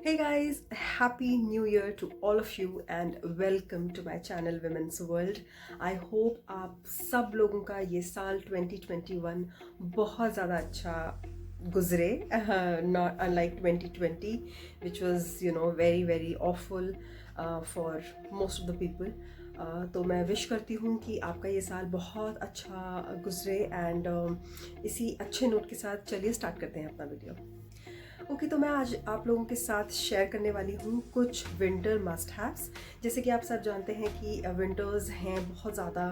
Hey guys, happy new year to all of you and welcome to my channel Women's World. I hope आप सब लोगों का ये साल 2021 बहुत ज़्यादा अच्छा गुजरे, not unlike 2020 which was very awful for most of the people. तो मैं विश करती हूँ कि आपका ये साल बहुत अच्छा गुजरे एंड इसी अच्छे नोट के साथ चलिए स्टार्ट करते हैं अपना वीडियो। ओके तो मैं आज आप लोगों के साथ शेयर करने वाली हूँ कुछ विंटर मस्ट हैव्स। जैसे कि आप सब जानते हैं कि विंटर्स हैं बहुत ज़्यादा।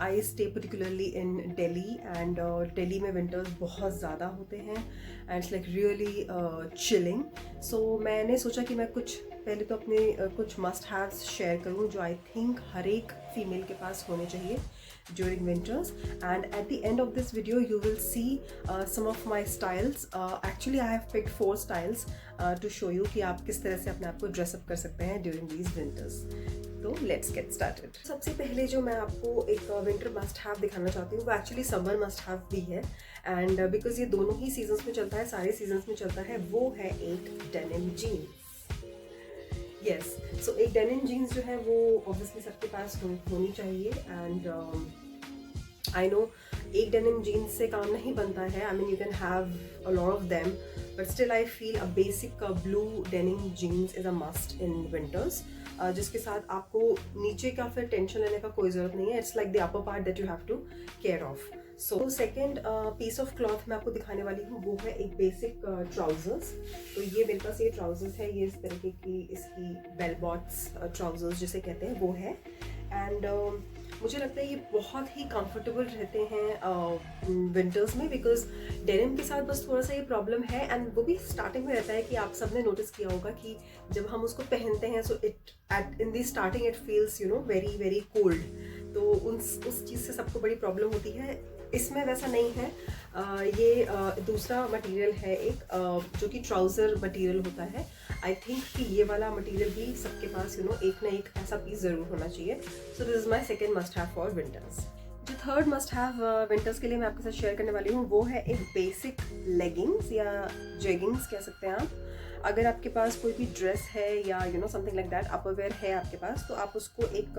I stay particularly in Delhi and Delhi में विंटर्स बहुत ज़्यादा होते हैं and it's like really chilling. So मैंने सोचा कि मैं कुछ पहले तो अपने कुछ मस्ट हैव्स शेयर करूँ जो आई थिंक हर एक फीमेल के पास होने चाहिए during winters, and at the end of this video you will see some of my styles. Actually I have picked 4 styles to show you कि आप किस तरह से अपने आप को dress up कर सकते हैं during these winters. तो let's get started. सबसे पहले जो मैं आपको एक winter must have दिखाना चाहती हूँ वो actually summer must have भी है and because ये दोनों ही seasons में चलता है, सारे seasons में चलता है, वो है एक denim jeans. Yes, so एक डेनिम जीन्स जो है वो ऑब्वियसली सबके पास होनी चाहिए एंड आई नो एक डेनिम जीन्स से काम नहीं बनता है. I mean you can have a lot of them but still I feel a basic blue denim jeans is a must in winters, जिसके साथ आपको नीचे का फिर टेंशन लेने का कोई ज़रूरत नहीं है. It's like the upper part that you have to care of. So second piece of cloth मैं आपको दिखाने वाली हूँ वो है एक बेसिक ट्राउजर्स. तो ये मेरे पास ये ट्राउजर्स है, ये इस तरीके की इसकी बेल बॉट्स ट्राउजर्स जिसे कहते हैं वो है एंड मुझे लगता है ये बहुत ही कंफर्टेबल रहते हैं विंटर्स में बिकॉज डेनिम के साथ बस थोड़ा सा ये प्रॉब्लम है एंड वो भी स्टार्टिंग में रहता है कि आप सबने नोटिस किया होगा कि जब हम उसको पहनते हैं so it in the starting it feels very cold. तो उस चीज़ से सबको बड़ी प्रॉब्लम होती है. इसमें वैसा नहीं है. ये दूसरा मटेरियल है एक जो कि ट्राउज़र मटेरियल होता है. आई थिंक कि ये वाला मटेरियल भी सबके पास एक ना एक ऐसा पीस ज़रूर होना चाहिए. So this is my second must have for winters. जो थर्ड मस्ट हैव विंटर्स के लिए मैं आपके साथ शेयर करने वाली हूँ वो है एक बेसिक लेगिंग्स या जेगिंग्स कह सकते हैं आप. अगर आपके पास कोई भी ड्रेस है या समथिंग लाइक दैट अपरवेयर है आपके पास तो आप उसको एक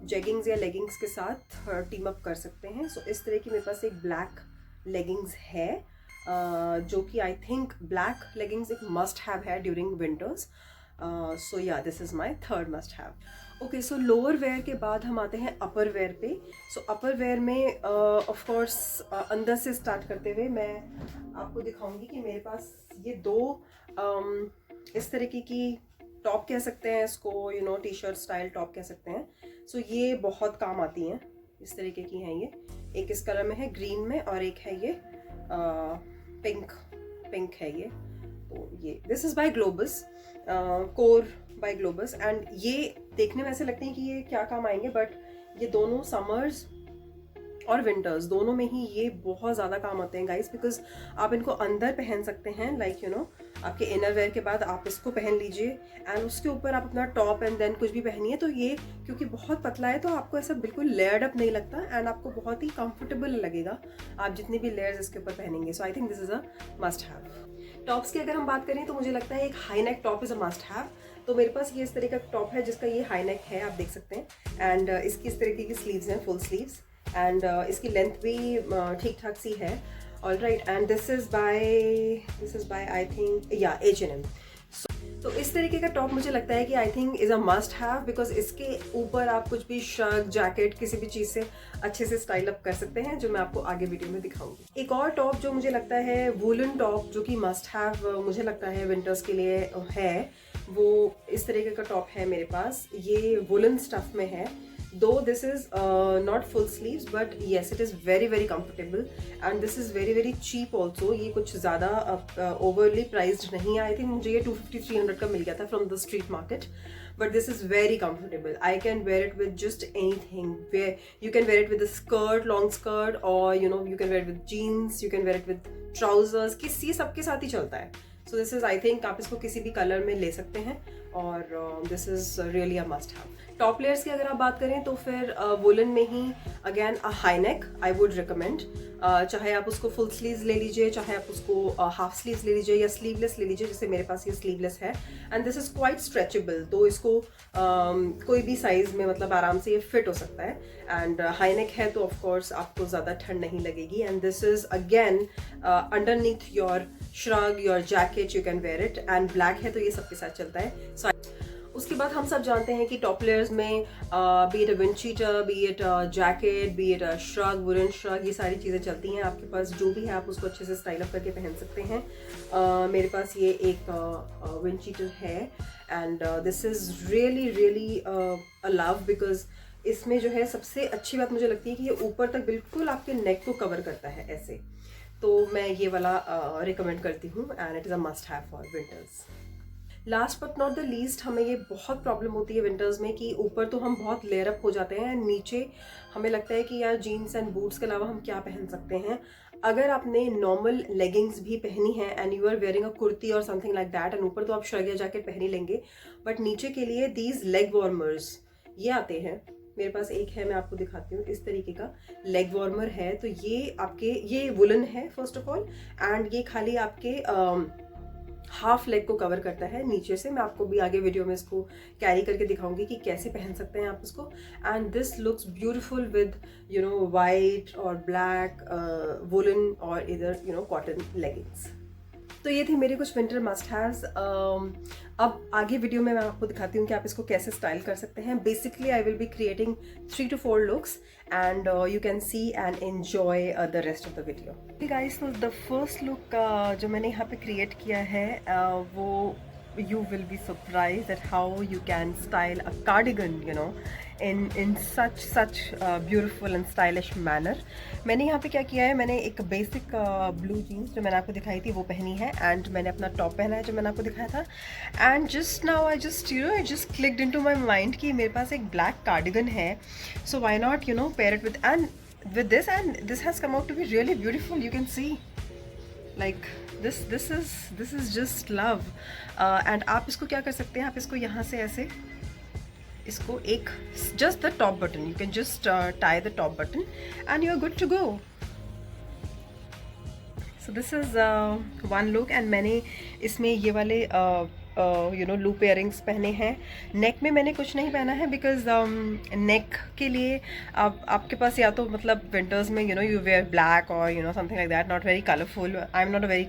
जेगिंग्स या लेगिंग्स के साथ टीम अप कर सकते हैं. सो इस तरह की मेरे पास एक ब्लैक लेगिंग्स है जो कि आई थिंक ब्लैक लेगिंग्स एक मस्ट हैव है during winters. So yeah this is my third must have. Okay so lower wear के बाद हम आते हैं अपर वेयर पे. सो अपर वेयर में ऑफ कोर्स अंदर से स्टार्ट करते हुए मैं आपको दिखाऊंगी कि मेरे पास ये दो इस तरीके की टॉप कह सकते हैं इसको, टी शर्ट स्टाइल टॉप कह सकते हैं. सो ये बहुत काम आती हैं. इस तरीके की हैं ये. एक इस कलर में है ग्रीन में और एक है ये पिंक है ये. तो ये this is by Globus, core by Globus and ये देखने में ऐसे लगते हैं कि ये क्या काम आएंगे बट ये दोनों समर्स और विंटर्स दोनों में ही ये बहुत ज़्यादा काम आते हैं गाइस बिकॉज आप इनको अंदर पहन सकते हैं लाइक आपके इनर वेयर के बाद आप इसको पहन लीजिए एंड उसके ऊपर आप अपना टॉप एंड देन कुछ भी पहनिए. तो ये क्योंकि बहुत पतला है तो आपको ऐसा बिल्कुल लेयर्ड अप नहीं लगता एंड आपको बहुत ही कंफर्टेबल लगेगा आप जितनी भी लेयर्स इसके ऊपर पहनेंगे. So I think this is a must have. Tops की अगर हम बात करें तो मुझे लगता है एक high neck top is a must have. तो मेरे पास ये इस तरह का टॉप है जिसका ये हाई नेक है, आप देख सकते हैं एंड इसकी इस तरीके की स्लीव्स हैं, फुल स्लीव्स एंड इसकी लेंथ भी ठीक ठाक सी है. All right and this is bye I think या H&M. तो इस तरीके का टॉप मुझे लगता है कि I think is a must have because इसके ऊपर आप कुछ भी शर्ट जैकेट किसी भी चीज़ से अच्छे से स्टाइल अप कर सकते हैं जो मैं आपको आगे वीडियो में दिखाऊंगी. एक और टॉप जो मुझे लगता है वूलन टॉप जो कि मस्ट हैव मुझे लगता है विंटर्स के लिए है वो इस तरीके का टॉप है मेरे पास. ये वुलन स्टफ में है. Though this is not full sleeves but yes it is very comfortable and this is very cheap also. ये कुछ ज़्यादा overly priced नहीं है. I think मुझे ये 250-300 का मिल गया था from the street market but this is very comfortable. I can wear it with just anything. You can wear it with a skirt, long skirt or you can wear it with jeans, you can wear it with trousers. किसी सबके साथ ही चलता है. So this is I think आप इसको किसी भी colour में ले सकते हैं और this is really a must have. Top layers की अगर आप बात करें तो फिर वुलन में ही again a high neck I would recommend. चाहे आप उसको फुल स्लीव्स ले लीजिए, चाहे आप उसको हाफ स्लीव्स ले लीजिए या स्लीवलेस ले लीजिए, जैसे मेरे पास ये स्लीवलेस है and this is quite stretchable, तो इसको कोई भी साइज़ में मतलब आराम से ये फिट हो सकता है। एंड हाई नेक है तो ऑफकोर्स आपको ज़्यादा ठंड नहीं लगेगी। And this is again underneath your shrug, your jacket, you can wear it. And black है तो ये सबके साथ चलता है। सो उसके बाद हम सब जानते हैं कि टॉप लेयर्स में B it a wind cheater, B it jacket, B it shrug, woollen shrug, ये सारी चीज़ें चलती हैं। आपके पास जो भी है आप उसको अच्छे से स्टाइल अप करके पहन सकते हैं। मेरे पास ये एक विंड चीटर है and this is really really a love, because इसमें जो है सबसे अच्छी बात मुझे लगती है कि ये ऊपर तक बिल्कुल आपके नेक को कवर करता है ऐसे, तो मैं ये वाला रिकमेंड करती हूँ and it is a must have for winters. Last but not the least, हमें ये बहुत प्रॉब्लम होती है विंटर्स में कि ऊपर तो हम बहुत लेयर अप हो जाते हैं एंड नीचे हमें लगता है कि यार जीन्स एंड बूट्स के अलावा हम क्या पहन सकते हैं। अगर आपने नॉर्मल लेगिंग्स भी पहनी है and you are wearing a kurti और समथिंग लाइक दैट, एंड ऊपर तो आप श्रग या जैकेट पहन ही लेंगे, बट नीचे के लिए दीज लेग वार्मर्स ये आते हैं। मेरे पास एक है, मैं आपको दिखाती हूँ, इस तरीके का लेग वार्मर है। तो ये आपके, ये वुलन है फर्स्ट ऑफ ऑल, एंड ये खाली आपके हाफ लेग को कवर करता है नीचे से। मैं आपको भी आगे वीडियो में इसको कैरी करके दिखाऊंगी कि कैसे पहन सकते हैं आप इसको। And this looks beautiful with you know white और ब्लैक वुलन और इधर यू नो कॉटन लेगिंग्स। तो ये थी मेरे कुछ विंटर मस्ट हैव्स। अब आगे वीडियो में मैं आपको दिखाती हूँ कि आप इसको कैसे स्टाइल कर सकते हैं। Basically I will be creating 3 to 4 looks and you can C and enjoy the rest of the video. Okay guys, तो द फर्स्ट लुक जो मैंने यहाँ पे क्रिएट किया है वो you will be surprised at how you can style a cardigan, you know, in such beautiful and stylish manner. मैंने यहाँ पे क्या किया है, मैंने एक बेसिक ब्लू जीन्स जो मैंने आपको दिखाई थी वो पहनी है एंड मैंने अपना टॉप पहना है जो मैंने आपको दिखाया था। And just now I just clicked into my mind कि मेरे पास एक ब्लैक कार्डिगन है, so why not you know pair it with this, and this has come out to be really beautiful. You can see like this is just love. And आप इसको क्या कर सकते हैं, आप इसको यहाँ से ऐसे इसको एक just the top button, you can just tie the top button and you are good to go. So this is one look and मैंने इसमें ये वाले यू नो लूप इयरिंग्स पहने हैं। नेक में मैंने कुछ नहीं पहना है बिकॉज नेक के लिए आपके पास या तो मतलब विंटर्स में you know you wear black और you know something like that, not very colourful. I am not a very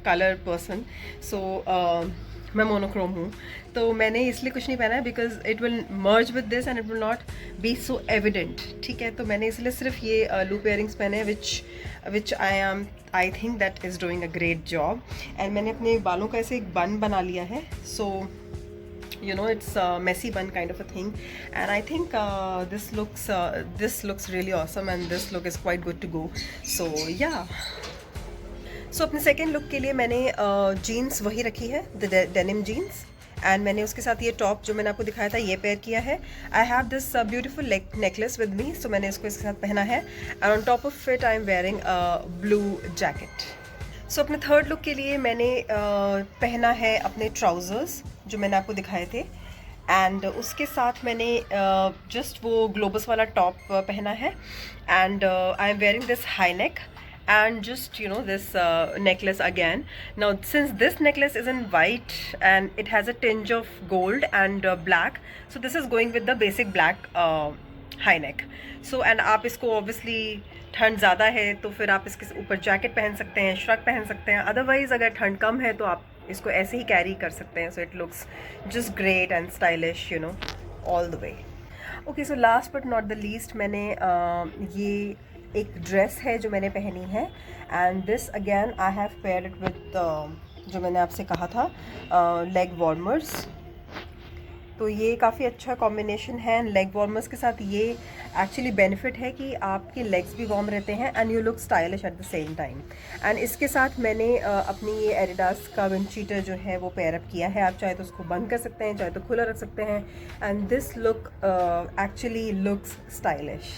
colour person, so मैं मोनोक्रोम हूँ, तो मैंने इसलिए कुछ नहीं पहना है because it will merge with this and it will not be so evident. ठीक है, तो मैंने इसलिए सिर्फ ये लूप इयरिंग्स पहने हैं which I think that is doing a great job. And मैंने अपने बालों का ऐसे एक बन बना लिया है, सो you know it's a messy bun kind of a thing, and I think this looks really awesome and this look is quite good to go. So yeah, so अपने सेकेंड लुक के लिए मैंने जीन्स वही रखी है, the denim jeans, and मैंने उसके साथ ये टॉप जो मैंने आपको दिखाया था ये पेयर किया है। I have this beautiful necklace with me, so मैंने इसको इसके साथ पहना है and on top of it I am wearing blue jacket. So अपने थर्ड लुक के लिए मैंने पहना है अपने ट्राउज़र्स जो मैंने आपको दिखाए थे, एंड उसके साथ मैंने जस्ट वो ग्लोबस वाला टॉप पहना है and I am wearing this high neck and just you know this necklace again. Now since this necklace is in white and it has a tinge of gold and black, so this is going with the basic black high neck. So and आप इसको obviously ठंड ज़्यादा है तो फिर आप इसके ऊपर जैकेट पहन सकते हैं, श्रग पहन सकते हैं, अदरवाइज़ अगर ठंड कम है तो आप इसको ऐसे ही कैरी कर सकते हैं। So it looks just great and stylish you know all the way. Okay, so last but not the least मैंने ये एक ड्रेस है जो मैंने पहनी है and this again I have paired it with जो मैंने आपसे कहा था लेग वार्मर्स। तो ये काफ़ी अच्छा कॉम्बिनेशन है लेग वार्मर्स के साथ। ये एक्चुअली बेनिफिट है कि आपके लेग्स भी वार्म रहते हैं and you look stylish at the same time. And इसके साथ मैंने अपनी ये एडिडास का विंड चीटर जो है वो पेयर अप किया है। आप चाहे तो उसको बंद कर सकते हैं, चाहे तो खुला रख सकते हैं, and this look actually looks stylish.